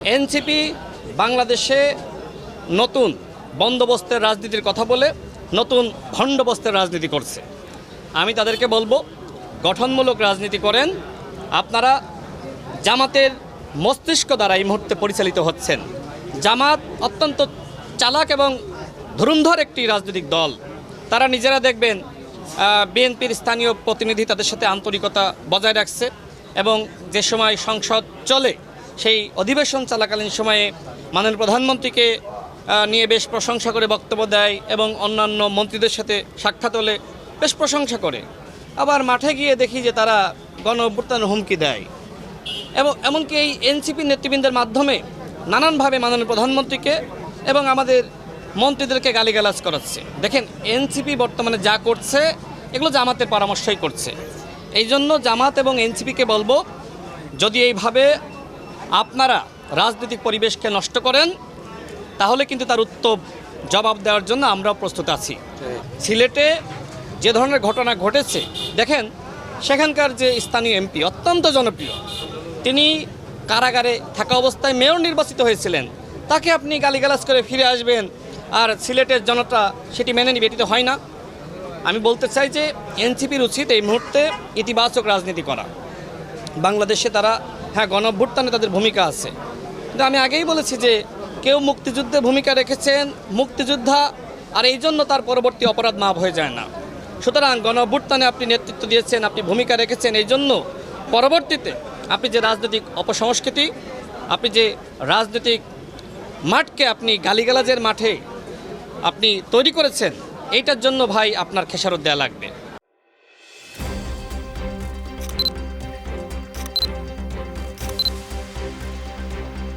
NCP বাংলাদেশে নতুন বন্দোবস্তের রাজনীতির কথা বলে নতুন ভণ্ডবস্তের রাজনীতি করছে। আমি তাদেরকে বলবো, গঠনমূলক রাজনীতি করেন। আপনারা জামাতের মস্তিষ্ক দ্বারা এই মুহূর্তে পরিচালিত হচ্ছেন। জামাত অত্যন্ত চালাক এবং ধুরন্ধর একটি রাজনৈতিক দল। তারা নিজেরা দেখবেন বিএনপির স্থানীয় প্রতিনিধি তাদের সাথে আন্তরিকতা বজায় রাখছে এবং যে সময় সংসদ চলে সেই অধিবেশন চলাকালীন সময়ে মাননীয় প্রধানমন্ত্রীকে নিয়ে বেশ প্রশংসা করে বক্তব্য দেয় এবং অন্যান্য মন্ত্রীদের সাথে সাক্ষাৎ হলে বেশ প্রশংসা করে। আবার মাঠে গিয়ে দেখি যে তারা গণ অভ্যুত্থানের হুমকি দেয় এবং এমনকি এই এনসিপি নেতৃবৃন্দের মাধ্যমে নানানভাবে মাননীয় প্রধানমন্ত্রীকে এবং আমাদের মন্ত্রীদেরকে গালিগালাজ করাচ্ছে। দেখেন, এনসিপি বর্তমানে যা করছে এগুলো জামাতের পরামর্শই করছে। এই জন্য জামাত এবং এনসিপিকে বলবো, যদি এইভাবে আপনারা রাজনৈতিক পরিবেশকে নষ্ট করেন তাহলে কিন্তু তার উত্তম জবাব দেওয়ার জন্য আমরাও প্রস্তুত আছি। সিলেটে যে ধরনের ঘটনা ঘটেছে দেখেন, সেখানকার যে স্থানীয় এমপি অত্যন্ত জনপ্রিয়, তিনি কারাগারে থাকা অবস্থায় মেয়র নির্বাচিত হয়েছিলেন, তাকে আপনি গালিগালাজ করে ফিরে আসবেন আর সিলেটের জনতা সেটি মেনে নিবে, এটি তো হয় না। আমি বলতে চাই যে এনসিপির উচিত এই মুহূর্তে ইতিবাচক রাজনীতি করা। বাংলাদেশে তারা গণ অভ্যুত্থানে তাদের ভূমিকা আছে, কিন্তু আমি আগেই বলেছি যে কেউ মুক্তিযুদ্ধে ভূমিকা রেখেছেন, মুক্তিযোদ্ধা, আর এই জন্য তার পরবর্তী অপরাধ মাপ হয়ে যায় না। সুতরাং গণ অভ্যুত্থানে আপনি নেতৃত্ব দিয়েছেন, আপনি ভূমিকা রেখেছেন, এই জন্য পরবর্তীতে আপনি যে রাজনৈতিক অপসংস্কৃতি, আপনি যে রাজনৈতিক মাঠকে আপনি গালিগালাজের মাঠে আপনি তৈরি করেছেন, এইটার জন্য ভাই আপনার খেসারত দেওয়া লাগবে।